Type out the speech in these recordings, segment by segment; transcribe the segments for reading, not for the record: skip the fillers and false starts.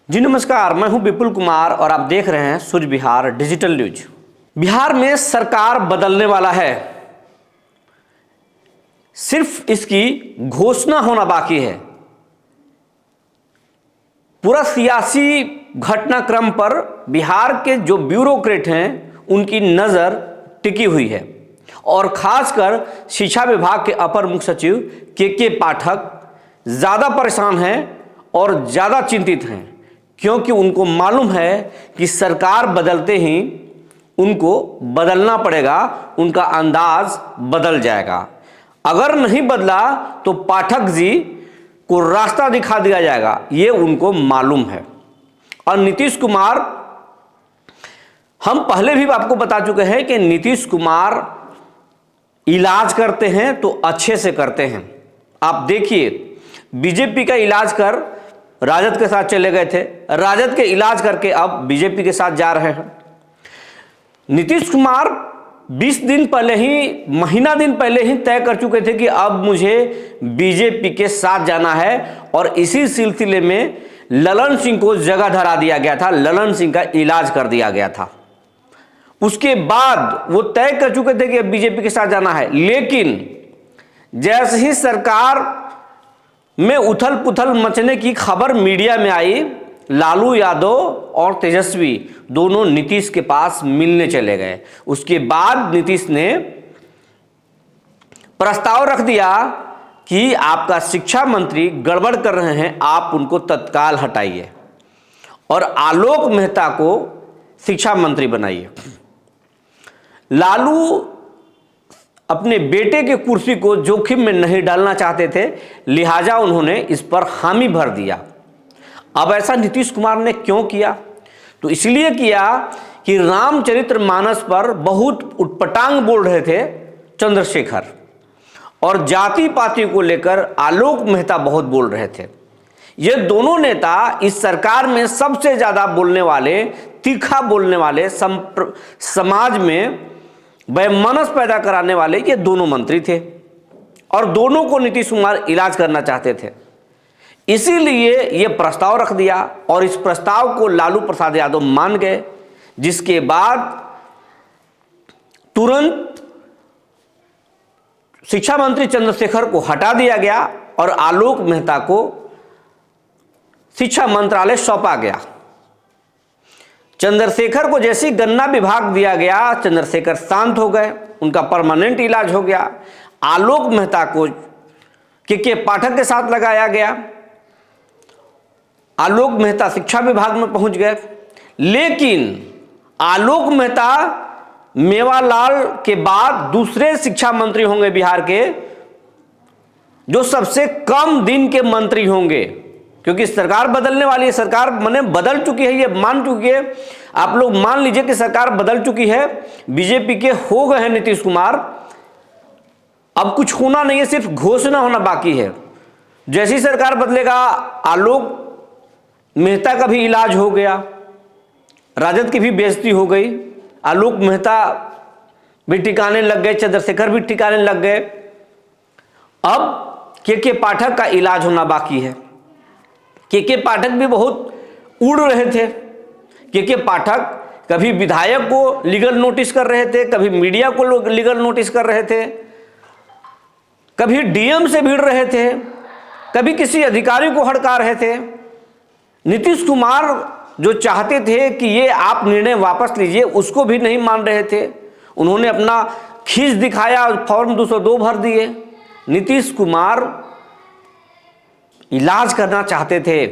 जी नमस्कार, मैं हूं विपुल कुमार और आप देख रहे हैं सूर्य बिहार डिजिटल न्यूज। बिहार में सरकार बदलने वाला है, सिर्फ इसकी घोषणा होना बाकी है। पूरा सियासी घटनाक्रम पर बिहार के जो ब्यूरोक्रेट हैं उनकी नज़र टिकी हुई है और खासकर शिक्षा विभाग के अपर मुख्य सचिव के पाठक ज़्यादा परेशान हैं और ज़्यादा चिंतित हैं, क्योंकि उनको मालूम है कि सरकार बदलते ही उनको बदलना पड़ेगा, उनका अंदाज बदल जाएगा। अगर नहीं बदला तो पाठक जी को रास्ता दिखा दिया जाएगा, ये उनको मालूम है। और नीतीश कुमार, हम पहले भी आपको बता चुके हैं कि नीतीश कुमार इलाज करते हैं तो अच्छे से करते हैं। आप देखिए, बीजेपी का इलाज कर राजद के साथ चले गए थे, राजद के इलाज करके अब बीजेपी के साथ जा रहे हैं। नीतीश कुमार 20 दिन पहले ही, महीना दिन पहले ही तय कर चुके थे कि अब मुझे बीजेपी के साथ जाना है और इसी सिलसिले में ललन सिंह को जगह धरा दिया गया था, ललन सिंह का इलाज कर दिया गया था। उसके बाद वो तय कर चुके थे कि अब बीजेपी के साथ जाना है, लेकिन जैसे ही सरकार में उथल पुथल मचने की खबर मीडिया में आई, लालू यादव और तेजस्वी दोनों नीतीश के पास मिलने चले गए। उसके बाद नीतीश ने प्रस्ताव रख दिया कि आपका शिक्षा मंत्री गड़बड़ कर रहे हैं, आप उनको तत्काल हटाइए और आलोक मेहता को शिक्षा मंत्री बनाइए। लालू अपने बेटे के कुर्सी को जोखिम में नहीं डालना चाहते थे, लिहाजा उन्होंने इस पर हामी भर दिया। अब ऐसा नीतीश कुमार ने क्यों किया? तो इसलिए किया कि रामचरितमानस पर बहुत उटपटांग बोल रहे थे चंद्रशेखर, और जाति पाति को लेकर आलोक मेहता बहुत बोल रहे थे। ये दोनों नेता इस सरकार में सबसे ज़्यादा बोलने वाले, तीखा बोलने वाले, समाज में वैमनस्य पैदा कराने वाले ये दोनों मंत्री थे और दोनों को नीतीश कुमार इलाज करना चाहते थे। इसीलिए ये प्रस्ताव रख दिया और इस प्रस्ताव को लालू प्रसाद यादव मान गए, जिसके बाद तुरंत शिक्षा मंत्री चंद्रशेखर को हटा दिया गया और आलोक मेहता को शिक्षा मंत्रालय सौंपा गया। चंद्रशेखर को जैसे गन्ना विभाग दिया गया, चंद्रशेखर शांत हो गए, उनका परमानेंट इलाज हो गया। आलोक मेहता को के पाठक के साथ लगाया गया, आलोक मेहता शिक्षा विभाग में पहुंच गए। लेकिन आलोक मेहता मेवालाल के बाद दूसरे शिक्षा मंत्री होंगे बिहार के, जो सबसे कम दिन के मंत्री होंगे, क्योंकि सरकार बदलने वाली है। सरकार माने बदल चुकी है, ये मान चुकी है। आप लोग मान लीजिए कि सरकार बदल चुकी है, बीजेपी के हो गए हैं नीतीश कुमार। अब कुछ होना नहीं है, सिर्फ घोषणा होना बाकी है। जैसी सरकार बदलेगा, आलोक मेहता का भी इलाज हो गया, राजद की भी बेइज्जती हो गई, आलोक मेहता भी ठिकाने लग गए, चंद्रशेखर भी ठिकाने लग गए। अब के पाठक का इलाज होना बाकी है। के पाठक भी बहुत उड़ रहे थे। के पाठक कभी विधायक को लीगल नोटिस कर रहे थे, कभी मीडिया को लीगल नोटिस कर रहे थे, कभी डीएम से भिड़ रहे थे, कभी किसी अधिकारी को हड़का रहे थे। नीतीश कुमार जो चाहते थे कि ये आप निर्णय वापस लीजिए, उसको भी नहीं मान रहे थे। उन्होंने अपना खींच दिखाया, फॉर्म 202 भर दिए। नीतीश कुमार इलाज करना चाहते थे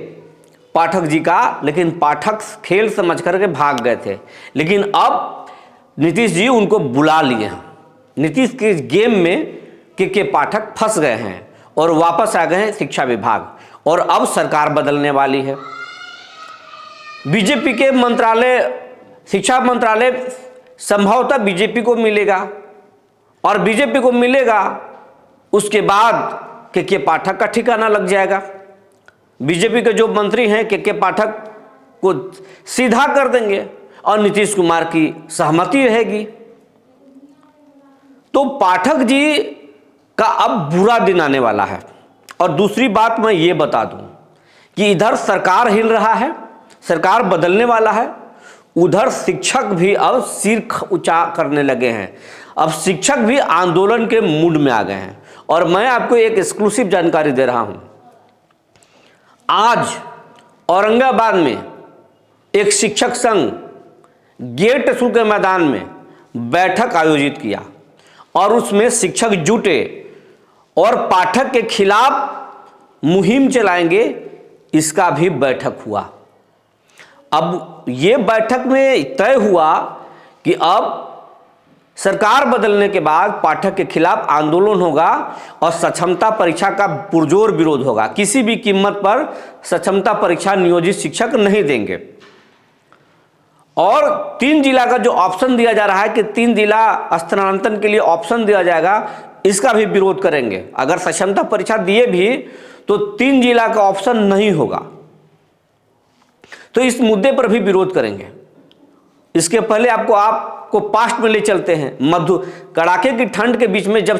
पाठक जी का, लेकिन पाठक खेल समझ करके भाग गए थे। लेकिन अब नीतीश जी उनको बुला लिए हैं। नीतीश के गेम में के पाठक फंस गए हैं और वापस आ गए हैं शिक्षा विभाग, और अब सरकार बदलने वाली है। बीजेपी के मंत्रालय, शिक्षा मंत्रालय संभवतः बीजेपी को मिलेगा, और बीजेपी को मिलेगा उसके बाद के पाठक का ठिकाना लग जाएगा। बीजेपी के जो मंत्री हैं के पाठक को सीधा कर देंगे और नीतीश कुमार की सहमति रहेगी। तो पाठक जी का अब बुरा दिन आने वाला है। और दूसरी बात मैं ये बता दूं कि इधर सरकार हिल रहा है, सरकार बदलने वाला है, उधर शिक्षक भी अब सिर ऊंचा करने लगे हैं। अब शिक्षक भी आंदोलन के मूड में आ गए हैं। और मैं आपको एक एक्सक्लूसिव जानकारी दे रहा हूं। आज औरंगाबाद में एक शिक्षक संघ गेट स्कूल के मैदान में बैठक आयोजित किया और उसमें शिक्षक जुटे और पाठक के खिलाफ मुहिम चलाएंगे, इसका भी बैठक हुआ। अब ये बैठक में तय हुआ कि अब सरकार बदलने के बाद पाठक के खिलाफ आंदोलन होगा और सक्षमता परीक्षा का पुरजोर विरोध होगा। किसी भी कीमत पर सक्षमता परीक्षा नियोजित शिक्षक नहीं देंगे। और 3 जिला का जो ऑप्शन दिया जा रहा है कि 3 जिला स्थानांतरण के लिए ऑप्शन दिया जाएगा, इसका भी विरोध करेंगे। अगर सक्षमता परीक्षा दिए भी तो 3 जिला का ऑप्शन नहीं होगा, तो इस मुद्दे पर भी विरोध करेंगे। इसके पहले आपको पास्ट में ले चलते हैं। कड़ाके की ठंड के बीच में जब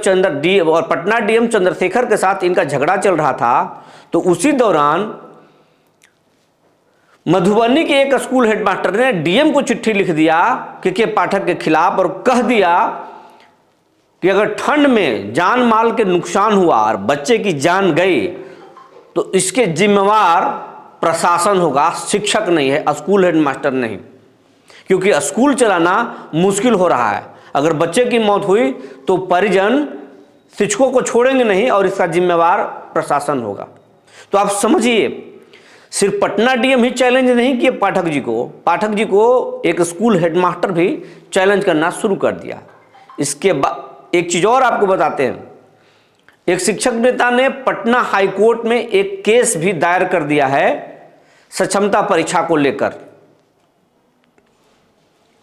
पटना डीएम चंद्रशेखर के साथ इनका झगड़ा चल रहा था, तो उसी दौरान मधुबनी के एक स्कूल हेडमास्टर ने डीएम को चिट्ठी लिख दिया के पाठक के खिलाफ और कह दिया कि अगर ठंड में जान माल के नुकसान हुआ और बच्चे की जान गई तो इसके जिम्मेवार प्रशासन होगा, शिक्षक नहीं है, स्कूल हेडमास्टर नहीं। क्योंकि स्कूल चलाना मुश्किल हो रहा है। अगर बच्चे की मौत हुई तो परिजन शिक्षकों को छोड़ेंगे नहीं और इसका जिम्मेवार प्रशासन होगा। तो आप समझिए, सिर्फ पटना डीएम ही चैलेंज नहीं किए पाठक जी को एक स्कूल हेडमास्टर भी चैलेंज करना शुरू कर दिया। इसके बाद एक चीज और आपको बताते हैं, एक शिक्षक नेता ने पटना हाईकोर्ट में एक केस भी दायर कर दिया है सक्षमता परीक्षा को लेकर।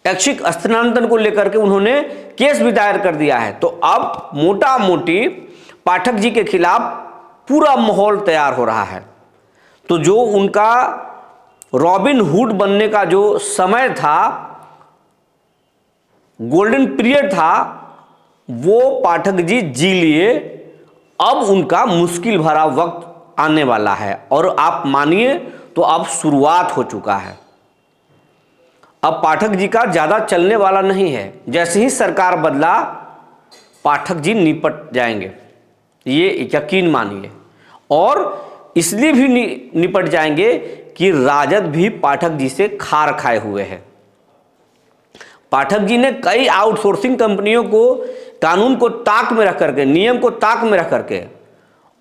ऐच्छिक स्थानांतरण को लेकर के उन्होंने केस भी दायर कर दिया है। तो अब मोटा मोटी पाठक जी के खिलाफ पूरा माहौल तैयार हो रहा है। तो जो उनका रॉबिन हुड बनने का जो समय था, गोल्डन पीरियड था, वो पाठक जी जी लिए। अब उनका मुश्किल भरा वक्त आने वाला है और आप मानिए तो अब शुरुआत हो चुका है। अब पाठक जी का ज्यादा चलने वाला नहीं है। जैसे ही सरकार बदला पाठक जी निपट जाएंगे, ये यकीन मानिए। और इसलिए भी निपट जाएंगे कि राजद भी पाठक जी से खार खाए हुए है। पाठक जी ने कई आउटसोर्सिंग कंपनियों को कानून को ताक में रख करके, नियम को ताक में रख करके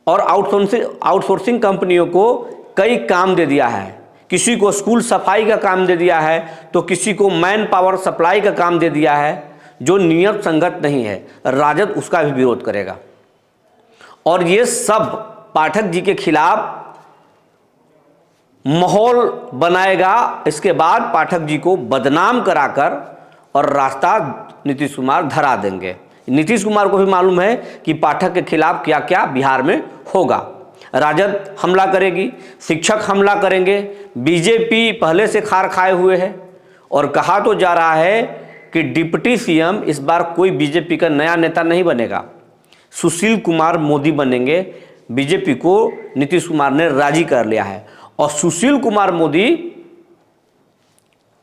और आउटसोर्सिंग कंपनियों को कई काम दे दिया है। किसी को स्कूल सफाई का काम दे दिया है, तो किसी को मैन पावर सप्लाई का काम दे दिया है, जो नियम संगत नहीं है। राजद उसका भी विरोध करेगा और ये सब पाठक जी के खिलाफ माहौल बनाएगा। इसके बाद पाठक जी को बदनाम कराकर और रास्ता नीतीश कुमार धरा देंगे। नीतीश कुमार को भी मालूम है कि पाठक के खिलाफ क्या क्या बिहार में होगा। राजद हमला करेगी, शिक्षक हमला करेंगे, बीजेपी पहले से खार खाए हुए है और कहा तो जा रहा है कि डिप्टी सीएम इस बार कोई बीजेपी का नया नेता नहीं बनेगा, सुशील कुमार मोदी बनेंगे। बीजेपी को नीतीश कुमार ने राजी कर लिया है और सुशील कुमार मोदी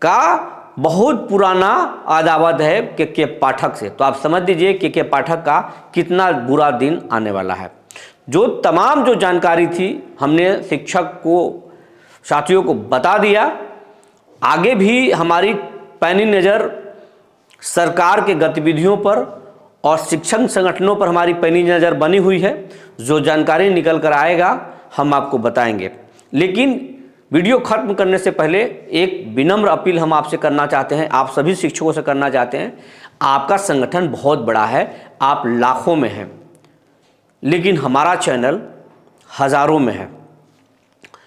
का बहुत पुराना अदावत है के पाठक से। तो आप समझ लीजिए के पाठक का कितना बुरा दिन आने वाला है। जो जानकारी थी हमने शिक्षक को साथियों को बता दिया। आगे भी हमारी पैनी नज़र सरकार के गतिविधियों पर और शिक्षण संगठनों पर हमारी पैनी नज़र बनी हुई है। जो जानकारी निकल कर आएगा हम आपको बताएंगे। लेकिन वीडियो खत्म करने से पहले एक विनम्र अपील हम आपसे करना चाहते हैं, आप सभी शिक्षकों से करना चाहते हैं। आपका संगठन बहुत बड़ा है, आप लाखों में हैं, लेकिन हमारा चैनल हजारों में है।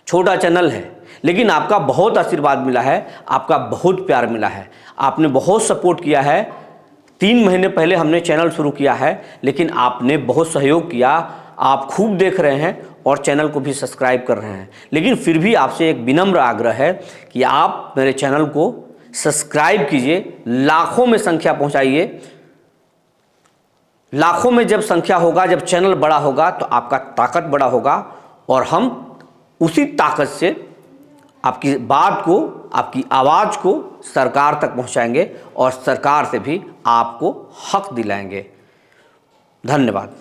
छोटा चैनल है, लेकिन आपका बहुत आशीर्वाद मिला है, आपका बहुत प्यार मिला है, आपने बहुत सपोर्ट किया है। 3 महीने पहले हमने चैनल शुरू किया है, लेकिन आपने बहुत सहयोग किया। आप खूब देख रहे हैं और चैनल को भी सब्सक्राइब कर रहे हैं। लेकिन फिर भी आपसे एक विनम्र आग्रह है कि आप मेरे चैनल को सब्सक्राइब कीजिए, लाखों में संख्या पहुंचाइए। लाखों में जब संख्या होगा, जब चैनल बड़ा होगा, तो आपका ताकत बड़ा होगा और हम उसी ताकत से आपकी बात को, आपकी आवाज़ को सरकार तक पहुंचाएंगे और सरकार से भी आपको हक दिलाएंगे। धन्यवाद।